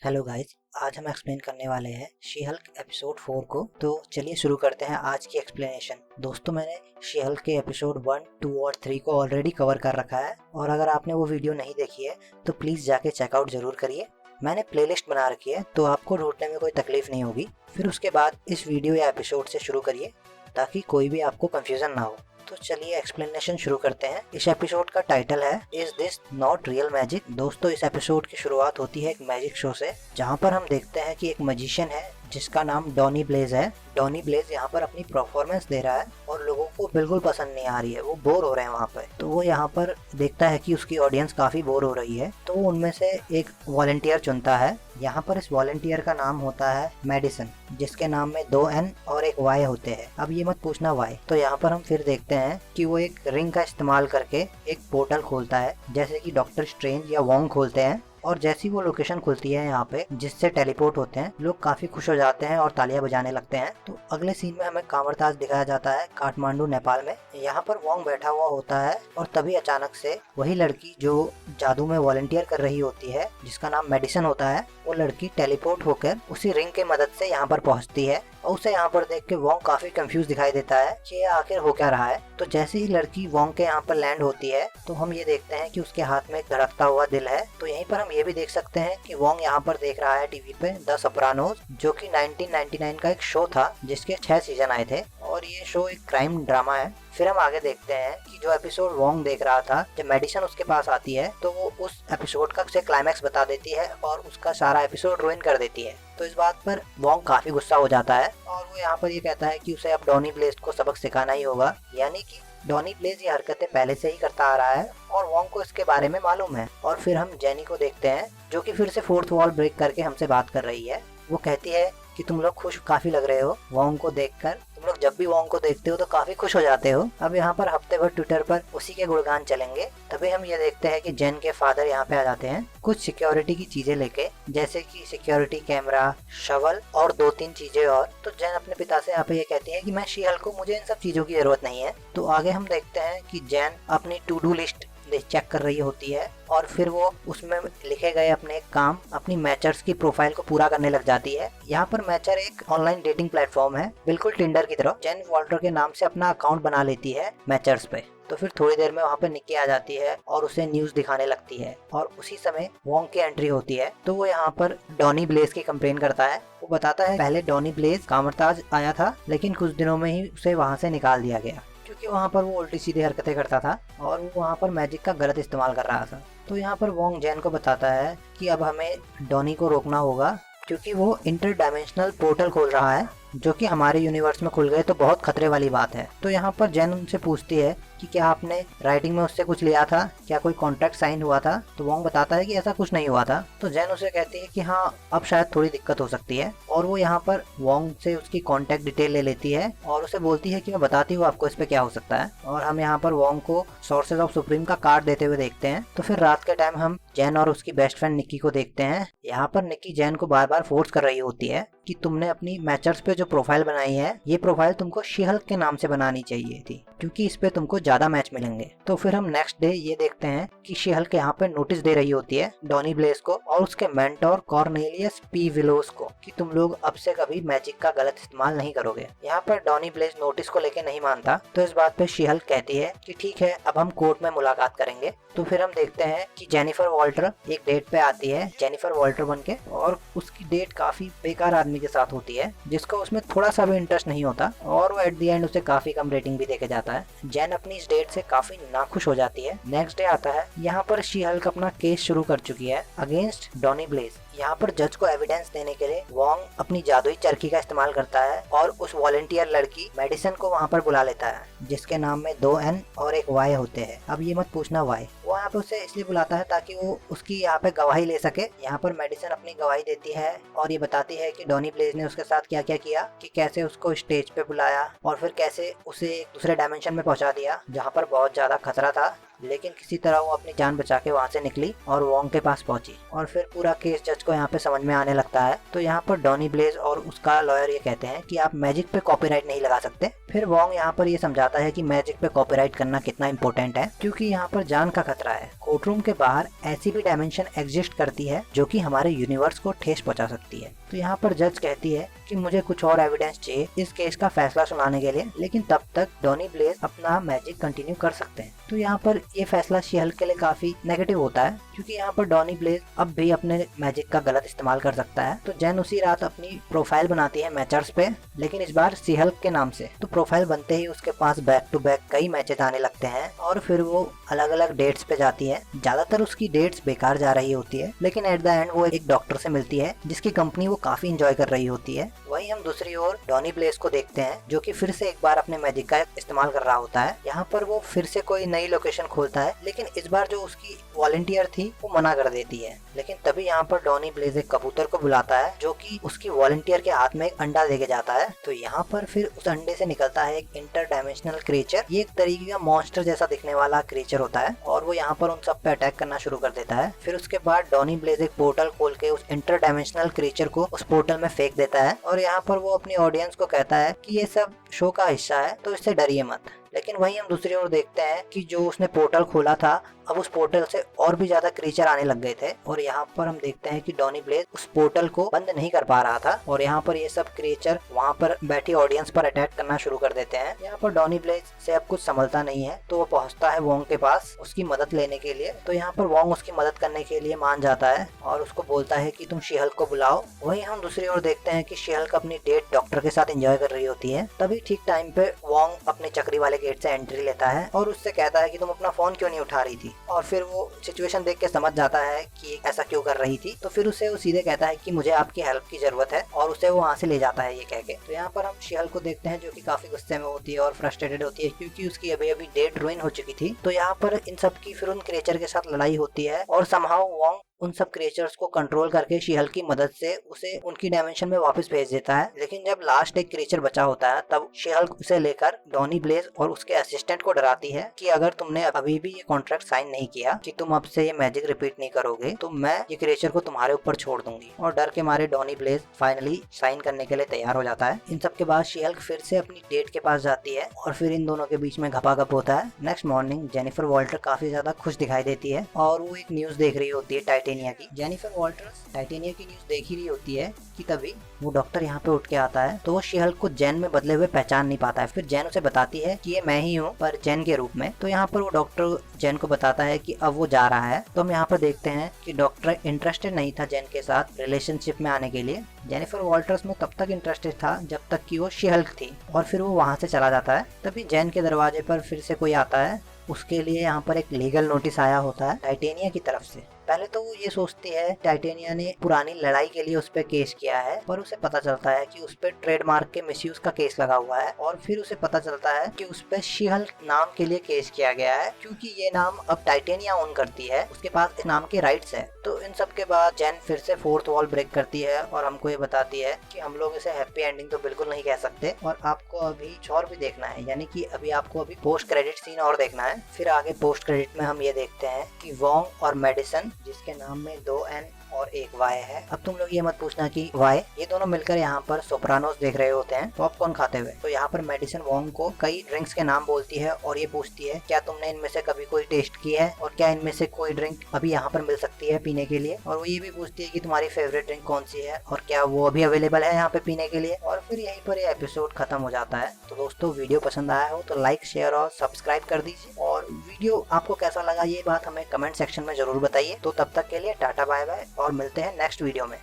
Hello guys, आज हम explain करने वाले हैं शी हल्क एपिसोड 4 को। तो चलिए शुरू करते हैं आज की एक्सप्लेनेशन। दोस्तों, मैंने शी हल्क के एपिसोड 1, 2 और 3 को ऑलरेडी कवर कर रखा है और अगर आपने वो वीडियो नहीं देखी है तो प्लीज़ जाके चेकआउट ज़रूर करिए। मैंने प्लेलिस्ट बना रखी है तो आपको ढूंढने में कोई तकलीफ नहीं होगी। फिर उसके बाद इस वीडियो या एपिसोड से शुरू करिए ताकि कोई भी आपको कंफ्यूजन ना हो। तो चलिए एक्सप्लेनेशन शुरू करते हैं। इस एपिसोड का टाइटल है is this not real magic. दोस्तों, इस एपिसोड की शुरुआत होती है एक मैजिक शो से, जहां पर हम देखते हैं कि एक मैजिशियन है जिसका नाम डॉनी ब्लेज है। डॉनी ब्लेज यहाँ पर अपनी परफॉर्मेंस दे रहा है और लोगों को बिल्कुल पसंद नहीं आ रही है, वो बोर हो रहे हैं वहाँ पर। तो वो यहाँ पर देखता है कि उसकी ऑडियंस काफी बोर हो रही है, तो वो उनमें से एक वॉलंटियर चुनता है। यहाँ पर इस वॉलंटियर का नाम होता है मेडिसन, जिसके नाम में 2 N और एक Y होते हैं। अब ये मत पूछना वाई। तो यहाँ पर हम फिर देखते हैं कि वो एक रिंग का इस्तेमाल करके एक पोर्टल खोलता है, जैसे कि डॉक्टर स्ट्रेंज या वोंग खोलते हैं। और जैसी वो लोकेशन खुलती है यहाँ पे जिससे टेलीपोर्ट होते हैं, लोग काफी खुश हो जाते हैं और तालियां बजाने लगते हैं। तो अगले सीन में हमें कामरताज दिखाया जाता है काठमांडू, नेपाल में। यहाँ पर वोंग बैठा हुआ होता है और तभी अचानक से वही लड़की जो जादू में वॉलंटियर कर रही होती है, जिसका नाम मेडिसन होता है, वो लड़की टेलीपोर्ट होकर उसी रिंग के मदद से यहाँ पर पहुँचती है। और उसे यहाँ पर देख के वोंग काफी कंफ्यूज दिखाई देता है कि ये आखिर हो क्या रहा है। तो जैसे ही लड़की वोंग के यहाँ पर लैंड होती है तो हम ये देखते हैं कि उसके हाथ में एक धड़कता हुआ दिल है। तो यहीं पर हम ये भी देख सकते हैं कि वोंग यहाँ पर देख रहा है टीवी पे द सोप्रानोज, जो कि 1999 का एक शो था जिसके 6 सीजन आए थे और ये शो एक क्राइम ड्रामा है। फिर हम आगे देखते हैं कि जो एपिसोड वोंग देख रहा था, जब मेडिसन उसके पास आती है तो वो उस एपिसोड का उसे क्लाइमैक्स बता देती है और उसका सारा एपिसोड रुइन कर देती है। तो इस बात पर वोंग काफी गुस्सा हो जाता है और वो यहाँ पर ये कहता है कि उसे अब डॉनी ब्लेज को सबक सिखाना ही होगा। यानी कि डॉनी ब्लेज ये हरकतें पहले से ही करता आ रहा है और वोंग को इसके बारे में मालूम है। और फिर हम जेनी को देखते हैं जो कि फिर से फोर्थ वॉल ब्रेक करके हमसे बात कर रही है। वो कहती है कि तुम लोग खुश काफी लग रहे हो वोंग को देखकर। तुम लोग जब भी वोंग को देखते हो तो काफी खुश हो जाते हो। अब यहाँ पर हफ्ते भर ट्विटर पर उसी के गुणगान चलेंगे। तभी हम ये देखते हैं कि जेन के फादर यहाँ पे आ जाते हैं कुछ सिक्योरिटी की चीजें लेके, जैसे कि सिक्योरिटी कैमरा, शवल और 2-3 चीजें और। तो जेन अपने पिता से यहाँ पे ये कहती है कि मैं शी हल्क को, मुझे इन सब चीजों की जरूरत नहीं है। तो आगे हम देखते हैं कि जेन अपनी टू डू लिस्ट चेक कर रही होती है और फिर वो उसमें लिखे गए अपने काम, अपनी मैचर्स की प्रोफाइल को पूरा करने लग जाती है। यहाँ पर मैचर एक ऑनलाइन डेटिंग प्लेटफॉर्म है, बिल्कुल टिंडर की तरह। जेन वॉल्टर के नाम से अपना अकाउंट बना लेती है मैचर्स पे। तो फिर थोड़ी देर में वहाँ पे निक्की आ जाती है और उसे न्यूज दिखाने लगती है और उसी समय वोंग की एंट्री होती है। तो वो यहाँ पर डॉनी ब्लेज की कंप्लेन करता है। वो बताता है पहले डॉनी ब्लेज कामरताज आया था, लेकिन कुछ दिनों में ही उसे वहाँ से निकाल दिया गया क्योंकि वहाँ पर वो उल्टी सीधी हरकतें करता था और वो वहाँ पर मैजिक का गलत इस्तेमाल कर रहा था। तो यहाँ पर वोंग जेन को बताता है कि अब हमें डॉनी को रोकना होगा क्योंकि वो इंटर डायमेंशनल पोर्टल खोल रहा है, जो कि हमारे यूनिवर्स में खुल गए तो बहुत खतरे वाली बात है। तो यहाँ पर जेन उनसे पूछती है कि क्या आपने राइटिंग में उससे कुछ लिया था, क्या कोई कॉन्ट्रैक्ट साइन हुआ था। तो वोंग बताता है कि ऐसा कुछ नहीं हुआ था। तो जेन उसे कहती है कि हाँ, अब शायद थोड़ी दिक्कत हो सकती है और वो यहाँ पर वोंग से उसकी कॉन्टैक्ट डिटेल ले लेती है और उसे बोलती है कि मैं बताती हूँ आपको इस पे क्या हो सकता है। और हम यहाँ पर वोंग को सोर्सेज ऑफ सुप्रीम का कार्ड देते हुए देखते हैं। तो फिर रात के टाइम हम जेन और उसकी बेस्ट फ्रेंड निक्की को देखते हैं। यहाँ पर निक्की जेन को बार बार फोर्स कर रही होती है कि तुमने अपनी मैचर्स पे जो प्रोफाइल बनाई है, ये प्रोफाइल तुमको शी हल्क के नाम से बनानी चाहिए थी क्योंकि इस पे तुमको ज्यादा मैच मिलेंगे। तो फिर हम नेक्स्ट डे ये देखते हैं कि शी हल्क यहाँ पे नोटिस दे रही होती है डॉनी ब्लेज को और उसके मेंटोर कॉर्नेलियस पी विलोस को कि तुम लोग अब से कभी मैजिक का गलत इस्तेमाल नहीं करोगे। यहाँ पर डॉनी ब्लेज नोटिस को लेके नहीं मानता। तो इस बात पे शी हल्क कहती है कि ठीक है, अब हम कोर्ट में मुलाकात करेंगे। तो फिर हम देखते हैं कि जेनिफर वॉल्टर एक डेट पे आती है, जेनिफर वॉल्टर बन के, और उसकी डेट काफी बेकार आदमी के साथ होती है जिसको उसमें थोड़ा सा भी इंटरेस्ट नहीं होता और वो एट द एंड उसे काफी कम रेटिंग भी देके जाता है। जेन अपनी इस डेट से काफी नाखुश हो जाती है। नेक्स्ट डे आता है, यहाँ पर शी हल्क अपना केस शुरू कर चुकी है अगेंस्ट डॉनी ब्लेज। यहाँ पर जज को एविडेंस देने के लिए वोंग अपनी जादुई चरखी का इस्तेमाल करता है और उस वॉलंटियर लड़की मेडिसन को वहाँ पर बुला लेता है, जिसके नाम में 2 N और एक Y होते हैं। अब ये मत पूछना वाई। वो यहाँ पे उसे इसलिए बुलाता है ताकि वो उसकी यहाँ पे गवाही ले सके। यहाँ पर मेडिसन अपनी गवाही देती है और ये बताती है कि डॉनी ब्लेज ने उसके साथ क्या क्या किया, कि कैसे उसको स्टेज पे बुलाया और फिर कैसे उसे एक दूसरे डायमेंशन में पहुंचा दिया जहाँ पर बहुत ज्यादा खतरा था लेकिन किसी तरह वो अपनी जान बचा के वहाँ से निकली और वोंग के पास पहुंची और फिर पूरा केस जज को यहाँ पे समझ में आने लगता है। तो यहाँ पर डॉनी ब्लेज और उसका लॉयर ये कहते हैं कि आप मैजिक पे कॉपीराइट नहीं लगा सकते। फिर वोंग यहाँ पर ये समझाता है कि मैजिक पे कॉपीराइट करना कितना इंपॉर्टेंट है, क्योंकि यहाँ पर जान का खतरा है। कोर्टरूम के बाहर ऐसी भी डायमेंशन एग्जिस्ट करती है जो कि हमारे यूनिवर्स को ठेस पहुंचा सकती है। तो यहाँ पर जज कहती है कि मुझे कुछ और एविडेंस चाहिए इस केस का फैसला सुनाने के लिए, लेकिन तब तक डॉनी ब्लेज अपना मैजिक कंटिन्यू कर सकते हैं। तो यहाँ पर ये फैसला शी हल्क के लिए काफी नेगेटिव होता है, क्योंकि यहाँ पर डॉनी ब्लेज अब भी अपने मैजिक का गलत इस्तेमाल कर सकता है। तो जेन उसी रात अपनी प्रोफाइल बनाती है मैचर्स पे, लेकिन इस बार शी हल्क के नाम से। तो प्रोफाइल बनते ही उसके पास बैक टू बैक कई मैचेस आने लगते हैं और फिर वो अलग अलग डेट्स पे जाती है। ज्यादातर उसकी डेट्स बेकार जा रही होती है, लेकिन एट द एंड वो एक डॉक्टर से मिलती है जिसकी कंपनी वो काफी इंजॉय कर रही होती है। वहीं हम दूसरी ओर डॉनी ब्लेज को देखते हैं जो कि फिर से एक बार अपने मैजिक का इस्तेमाल कर रहा होता है। यहाँ पर वो फिर से कोई नई लोकेशन खोलता है, लेकिन इस बार जो उसकी वॉलंटियर थी वो मना कर देती है। लेकिन तभी यहाँ पर डॉनी ब्लेज एक कबूतर को बुलाता है जो कि उसकी वॉलंटियर के हाथ में एक अंडा देके जाता है। तो यहाँ पर फिर उस अंडे से निकलता है एक इंटर डायमेंशनल क्रिएचर। ये एक तरीके का मॉन्स्टर जैसा दिखने वाला क्रिएचर होता है और वो यहाँ पर उन सब पे अटैक करना शुरू कर देता है। फिर उसके बाद डॉनी ब्लेज एक पोर्टल खोल के उस इंटर डायमेंशनल क्रिएचर को उस पोर्टल में फेंक देता है और यहाँ पर वो अपनी ऑडियंस को कहता है कि ये सब शो का हिस्सा है, तो इससे डरिए मत। लेकिन वहीं हम दूसरी ओर देखते हैं कि जो उसने पोर्टल खोला था, अब उस पोर्टल से और भी ज्यादा क्रीचर आने लग गए थे और यहाँ पर हम देखते हैं कि डॉनी ब्लेज उस पोर्टल को बंद नहीं कर पा रहा था और यहाँ पर ये सब क्रीचर वहाँ पर बैठी ऑडियंस पर अटैक करना शुरू कर देते हैं। यहाँ पर डॉनी ब्लेज से अब कुछ संभलता नहीं है, तो वो पहुँचता है वोंग के पास उसकी मदद लेने के लिए। तो यहाँ पर वोंग उसकी मदद करने के लिए मान जाता है और उसको बोलता है कि तुम शी हल्क को बुलाओ। वहीं हम दूसरी ओर देखते हैं कि शी हल्क अपनी डेट डॉक्टर के साथ एंजॉय कर रही होती है। तभी ठीक टाइम पे वोंग अपने चक्री वाले गेट से एंट्री लेता है और उससे कहता है कि तुम अपना फोन क्यों नहीं उठा रही थी, और फिर वो सिचुएशन देख के समझ जाता है कि ऐसा क्यों कर रही थी। तो फिर उसे वो सीधे कहता है कि मुझे आपकी हेल्प की जरूरत है और उसे वो वहाँ से ले जाता है ये कह के। तो यहाँ पर हम शी हल्क को देखते हैं जो कि काफी गुस्से में होती है और फ्रस्ट्रेटेड होती है क्योंकि उसकी अभी अभी डेट रुइन हो चुकी थी। तो यहाँ पर इन सब की फिर उन क्रिएचर के साथ लड़ाई होती है और समहाउ वोंग उन सब क्रिएचर्स को कंट्रोल करके शी हल्क की मदद से उसे उनकी डायमेंशन में वापस भेज देता है। लेकिन जब लास्ट एक क्रिएचर बचा होता है तब शी हल्क उसे लेकर डॉनी ब्लेज और उसके असिस्टेंट को डराती है कि अगर तुमने अभी भी ये कॉन्ट्रैक्ट साइन नहीं किया कि तुम अब से ये मैजिक रिपीट नहीं करोगे तो मैं ये क्रिएचर को तुम्हारे ऊपर छोड़ दूंगी। और डर के मारे डॉनी ब्लेज फाइनली साइन करने के लिए तैयार हो जाता है। इन सब के बाद शी हल्क फिर से अपनी डेट के पास जाती है और फिर इन दोनों के बीच में घपाघप होता है। नेक्स्ट मॉर्निंग जेनिफर वॉल्टर काफी ज्यादा खुश दिखाई देती है और वो एक न्यूज देख रही होती है टाइटेनिया की। जेनिफर वॉल्टर्स टाइटेनिया की न्यूज देख ही रही होती है कि तभी वो डॉक्टर यहाँ पे उठ के आता है। तो वो शी हल्क को जेन में बदले हुए पहचान नहीं पाता है। फिर जेन उसे बताती है कि ये मैं ही हूँ पर जेन के रूप में। तो यहाँ पर वो डॉक्टर जेन को बताता है कि अब वो जा रहा है। तो हम यहाँ पर देखते हैं कि डॉक्टर इंटरेस्टेड नहीं था जेन के साथ रिलेशनशिप में आने के लिए। जेनिफर वॉल्टर्स में तब तक इंटरेस्टेड था जब तक कि वो शी हल्क थी और फिर वो वहाँ से चला जाता है। तभी जेन के दरवाजे पर फिर से कोई आता है। उसके लिए यहाँ पर एक लीगल नोटिस आया होता है टाइटेनिया की तरफ से। पहले तो वो ये सोचती है टाइटेनिया ने पुरानी लड़ाई के लिए उस पर केस किया है, पर उसे पता चलता है कि उस पर ट्रेडमार्क के मिसयूज का केस लगा हुआ है। और फिर उसे पता चलता है कि उस पर शी हल्क नाम के लिए केस किया गया है क्योंकि ये नाम अब टाइटेनिया ओन करती है, उसके पास इस नाम के राइट्स है। तो इन सब के बाद जेन फिर से फोर्थ वॉल ब्रेक करती है और हमको ये बताती है कि हम लोग इसे हैप्पी एंडिंग तो बिल्कुल नहीं कह सकते और आपको अभी और भी देखना है, यानी कि अभी आपको अभी पोस्ट क्रेडिट सीन और देखना है। फिर आगे पोस्ट क्रेडिट में हम ये देखते हैं कि वोंग और मेडिसन, जिसके नाम में 2 N और 1 Y है। अब तुम लोग ये मत पूछना कि वाई, ये दोनों मिलकर यहाँ पर सोप्रानोस देख रहे होते हैं पॉपकॉर्न खाते हुए। तो यहाँ पर मेडिसन वोंग को कई ड्रिंक्स के नाम बोलती है और ये पूछती है क्या तुमने इनमें से कभी कोई टेस्ट की है और क्या इनमें से कोई ड्रिंक अभी यहाँ पर मिल सकती है पीने के लिए। और वो ये भी पूछती है कि तुम्हारी फेवरेट ड्रिंक कौन सी है और क्या वो अभी अवेलेबल है यहाँ पे पीने के लिए। और फिर यहीं पर ये एपिसोड खत्म हो जाता है। तो दोस्तों वीडियो पसंद आया हो तो लाइक शेयर और सब्सक्राइब कर दीजिए और वीडियो आपको कैसा लगा ये बात हमें कमेंट सेक्शन में जरूर बताइए। तो तब तक के लिए टाटा बाय बाय और मिलते हैं नेक्स्ट वीडियो में।